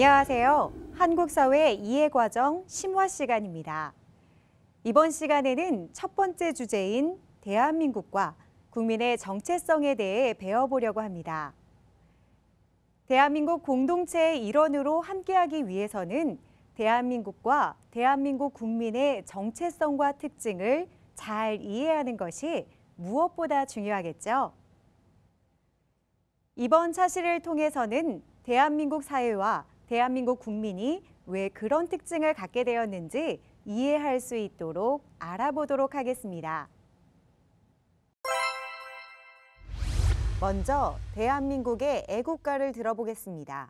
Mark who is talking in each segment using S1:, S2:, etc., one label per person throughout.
S1: 안녕하세요. 한국사회 이해과정 심화 시간입니다. 이번 시간에는 첫 번째 주제인 대한민국과 국민의 정체성에 대해 배워보려고 합니다. 대한민국 공동체의 일원으로 함께하기 위해서는 대한민국과 대한민국 국민의 정체성과 특징을 잘 이해하는 것이 무엇보다 중요하겠죠. 이번 차시를 통해서는 대한민국 사회와 대한민국 국민이 왜 그런 특징을 갖게 되었는지 이해할 수 있도록 알아보도록 하겠습니다. 먼저 대한민국의 애국가를 들어보겠습니다.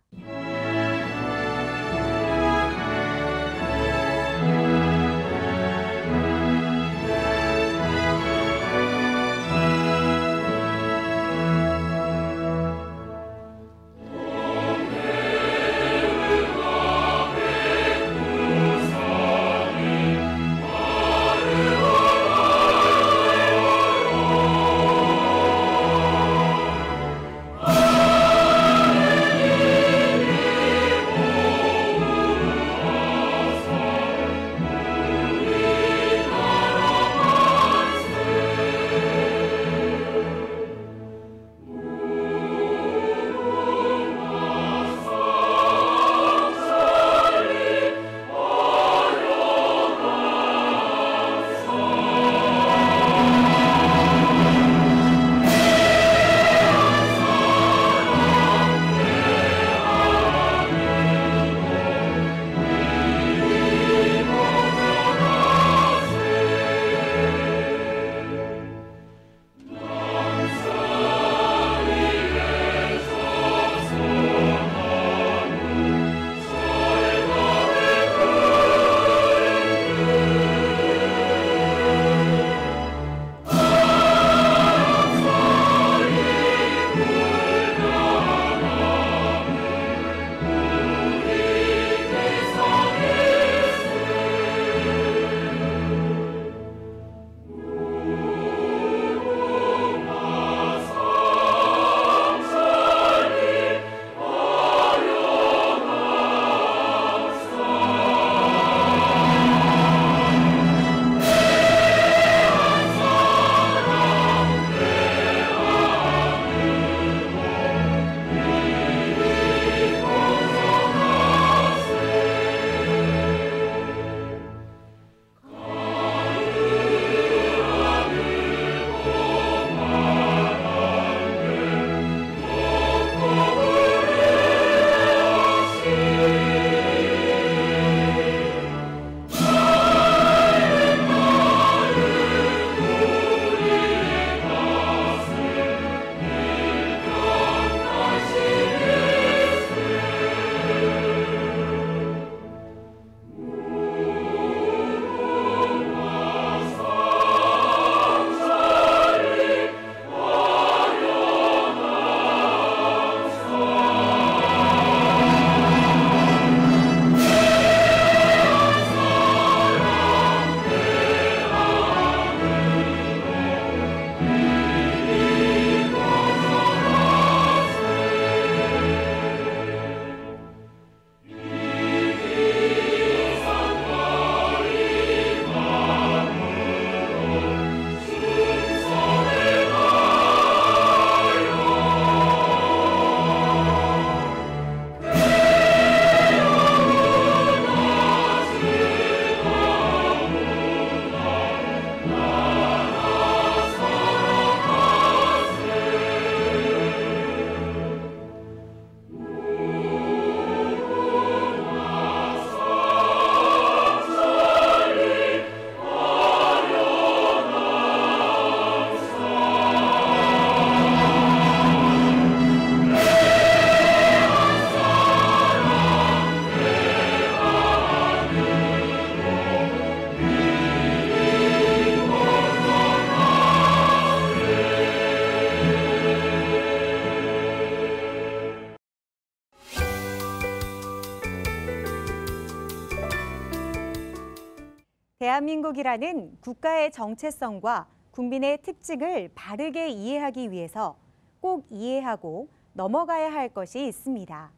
S1: 대한민국이라는 국가의 정체성과 국민의 특징을 바르게 이해하기 위해서 꼭 이해하고 넘어가야 할 것이 있습니다.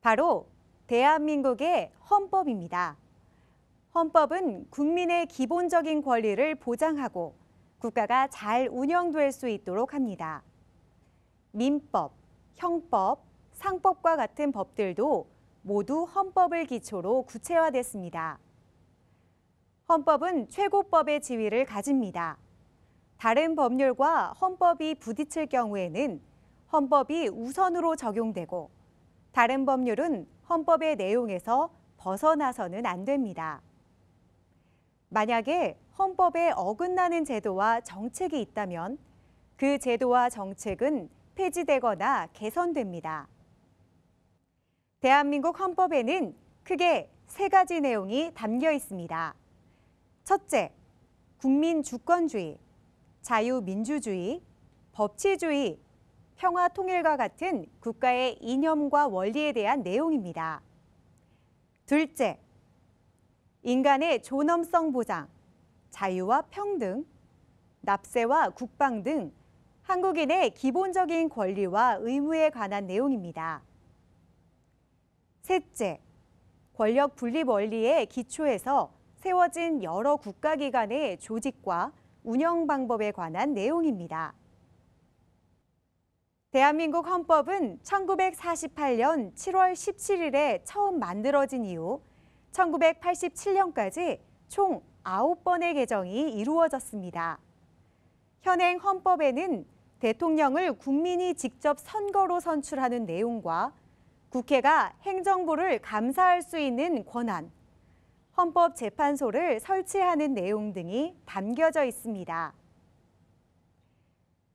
S1: 바로 대한민국의 헌법입니다. 헌법은 국민의 기본적인 권리를 보장하고 국가가 잘 운영될 수 있도록 합니다. 민법, 형법, 상법과 같은 법들도 모두 헌법을 기초로 구체화됐습니다. 헌법은 최고법의 지위를 가집니다. 다른 법률과 헌법이 부딪힐 경우에는 헌법이 우선으로 적용되고 다른 법률은 헌법의 내용에서 벗어나서는 안 됩니다. 만약에 헌법에 어긋나는 제도와 정책이 있다면 그 제도와 정책은 폐지되거나 개선됩니다. 대한민국 헌법에는 크게 세 가지 내용이 담겨 있습니다. 첫째, 국민 주권주의, 자유민주주의, 법치주의, 평화통일과 같은 국가의 이념과 원리에 대한 내용입니다. 둘째, 인간의 존엄성 보장, 자유와 평등, 납세와 국방 등 한국인의 기본적인 권리와 의무에 관한 내용입니다. 셋째, 권력 분립 원리에 기초해서 세워진 여러 국가기관의 조직과 운영 방법에 관한 내용입니다. 대한민국 헌법은 1948년 7월 17일에 처음 만들어진 이후 1987년까지 총 9번의 개정이 이루어졌습니다. 현행 헌법에는 대통령을 국민이 직접 선거로 선출하는 내용과 국회가 행정부를 감사할 수 있는 권한, 헌법재판소를 설치하는 내용 등이 담겨져 있습니다.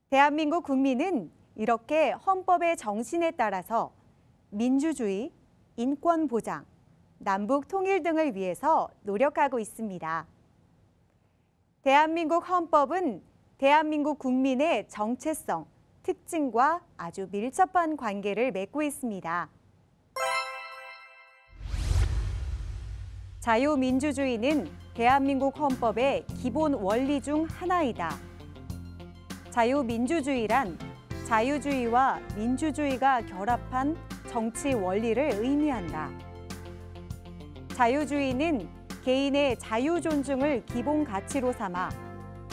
S1: 대한민국 국민은 이렇게 헌법의 정신에 따라서 민주주의, 인권 보장, 남북 통일 등을 위해서 노력하고 있습니다. 대한민국 헌법은 대한민국 국민의 정체성, 특징과 아주 밀접한 관계를 맺고 있습니다. 자유민주주의는 대한민국 헌법의 기본 원리 중 하나이다. 자유민주주의란 자유주의와 민주주의가 결합한 정치 원리를 의미한다. 자유주의는 개인의 자유 존중을 기본 가치로 삼아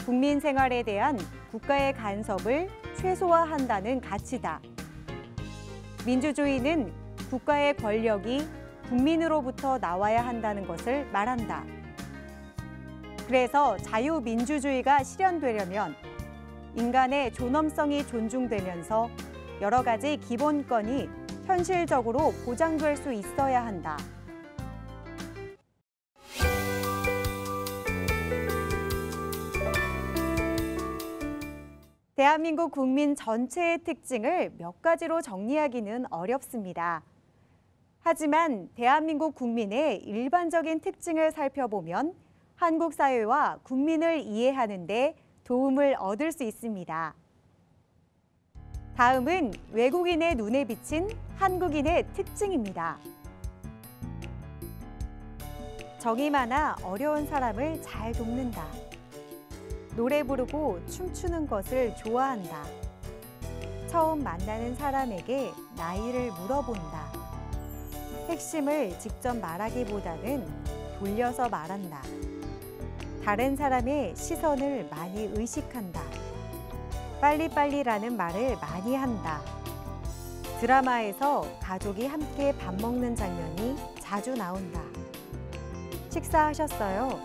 S1: 국민 생활에 대한 국가의 간섭을 최소화한다는 가치다. 민주주의는 국가의 권력이 국민으로부터 나와야 한다는 것을 말한다. 그래서 자유민주주의가 실현되려면 인간의 존엄성이 존중되면서 여러 가지 기본권이 현실적으로 보장될 수 있어야 한다. 대한민국 국민 전체의 특징을 몇 가지로 정리하기는 어렵습니다. 하지만 대한민국 국민의 일반적인 특징을 살펴보면 한국 사회와 국민을 이해하는 데 도움을 얻을 수 있습니다. 다음은 외국인의 눈에 비친 한국인의 특징입니다. 정이 많아 어려운 사람을 잘 돕는다. 노래 부르고 춤추는 것을 좋아한다. 처음 만나는 사람에게 나이를 물어본다. 핵심을 직접 말하기보다는 돌려서 말한다. 다른 사람의 시선을 많이 의식한다. 빨리빨리라는 말을 많이 한다. 드라마에서 가족이 함께 밥 먹는 장면이 자주 나온다. 식사하셨어요?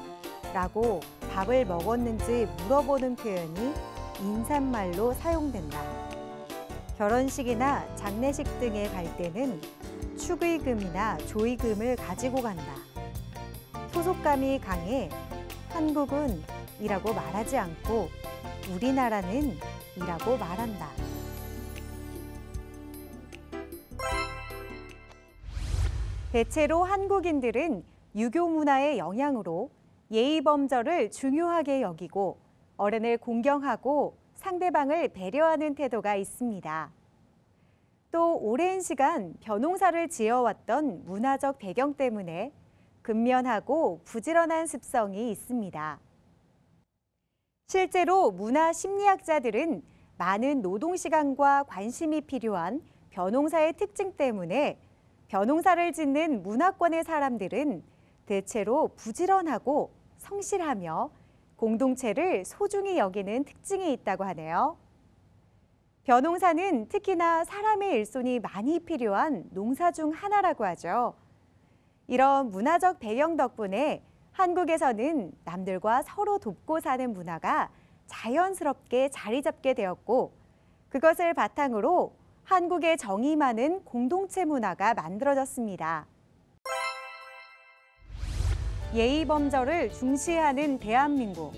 S1: 라고 밥을 먹었는지 물어보는 표현이 인사말로 사용된다. 결혼식이나 장례식 등에 갈 때는 축의금이나 조의금을 가지고 간다. 소속감이 강해 한국은 이라고 말하지 않고 우리나라는 이라고 말한다. 대체로 한국인들은 유교 문화의 영향으로 예의범절을 중요하게 여기고 어른을 공경하고 상대방을 배려하는 태도가 있습니다. 또 오랜 시간 벼농사를 지어왔던 문화적 배경 때문에 근면하고 부지런한 습성이 있습니다. 실제로 문화 심리학자들은 많은 노동시간과 관심이 필요한 벼농사의 특징 때문에 벼농사를 짓는 문화권의 사람들은 대체로 부지런하고 성실하며 공동체를 소중히 여기는 특징이 있다고 하네요. 벼농사는 특히나 사람의 일손이 많이 필요한 농사 중 하나라고 하죠. 이런 문화적 배경 덕분에 한국에서는 남들과 서로 돕고 사는 문화가 자연스럽게 자리 잡게 되었고, 그것을 바탕으로 한국의 정이 많은 공동체 문화가 만들어졌습니다. 예의범절을 중시하는 대한민국.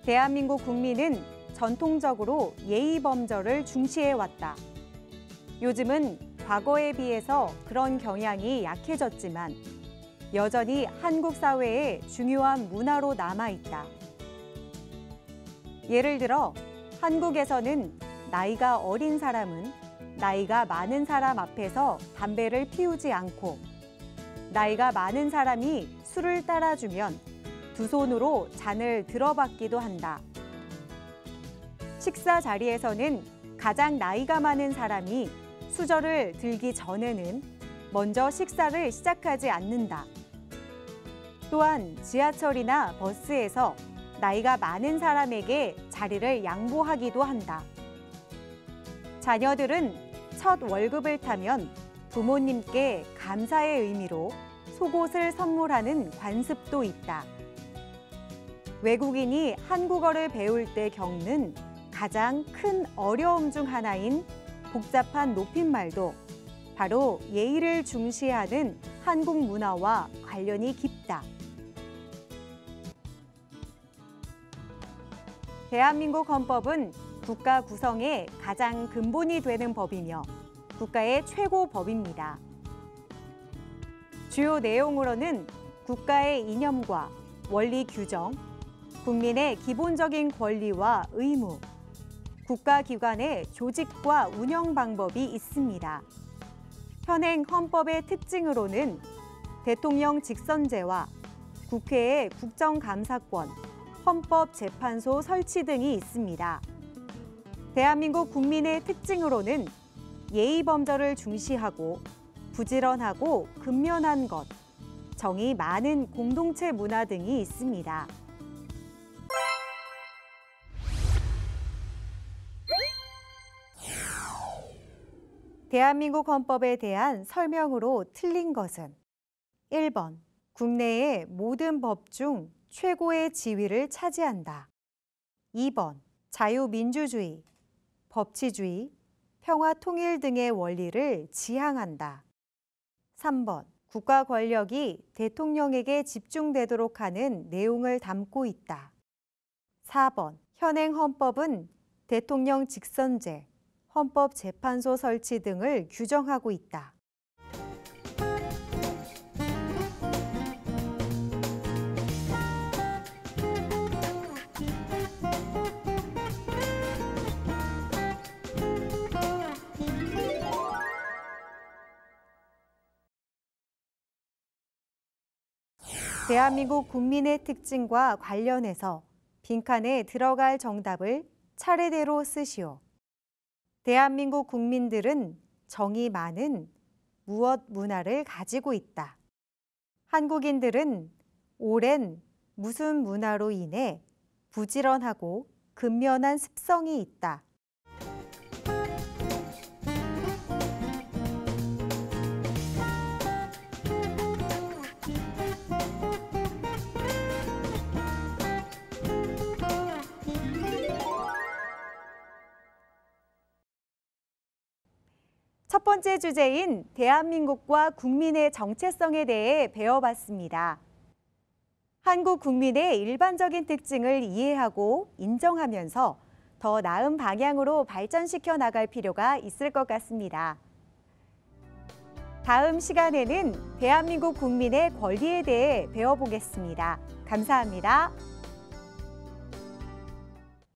S1: 대한민국 국민은 전통적으로 예의범절을 중시해왔다. 요즘은 과거에 비해서 그런 경향이 약해졌지만 여전히 한국 사회의 중요한 문화로 남아있다. 예를 들어 한국에서는 나이가 어린 사람은 나이가 많은 사람 앞에서 담배를 피우지 않고, 나이가 많은 사람이 술을 따라주면 두 손으로 잔을 들어받기도 한다. 식사 자리에서는 가장 나이가 많은 사람이 수저를 들기 전에는 먼저 식사를 시작하지 않는다. 또한 지하철이나 버스에서 나이가 많은 사람에게 자리를 양보하기도 한다. 자녀들은 첫 월급을 타면 부모님께 감사의 의미로 속옷을 선물하는 관습도 있다. 외국인이 한국어를 배울 때 겪는 가장 큰 어려움 중 하나인 복잡한 높임말도 바로 예의를 중시하는 한국 문화와 관련이 깊다. 대한민국 헌법은 국가 구성의 가장 근본이 되는 법이며 국가의 최고 법입니다. 주요 내용으로는 국가의 이념과 원리 규정, 국민의 기본적인 권리와 의무, 국가기관의 조직과 운영 방법이 있습니다. 현행 헌법의 특징으로는 대통령 직선제와 국회의 국정감사권, 헌법재판소 설치 등이 있습니다. 대한민국 국민의 특징으로는 예의범절을 중시하고 부지런하고 근면한 것, 정이 많은 공동체 문화 등이 있습니다. 대한민국 헌법에 대한 설명으로 틀린 것은 1번, 국내의 모든 법 중 최고의 지위를 차지한다. 2번, 자유민주주의, 법치주의, 평화통일 등의 원리를 지향한다. 3번, 국가 권력이 대통령에게 집중되도록 하는 내용을 담고 있다. 4번, 현행 헌법은 대통령 직선제, 헌법재판소 설치 등을 규정하고 있다. 대한민국 국민의 특징과 관련해서 빈칸에 들어갈 정답을 차례대로 쓰시오. 대한민국 국민들은 정이 많은 무엇 문화를 가지고 있다. 한국인들은 오랜 무슨 문화로 인해 부지런하고 근면한 습성이 있다. 첫 번째 주제인 대한민국과 국민의 정체성에 대해 배워봤습니다. 한국 국민의 일반적인 특징을 이해하고 인정하면서 더 나은 방향으로 발전시켜 나갈 필요가 있을 것 같습니다. 다음 시간에는 대한민국 국민의 권리에 대해 배워보겠습니다. 감사합니다.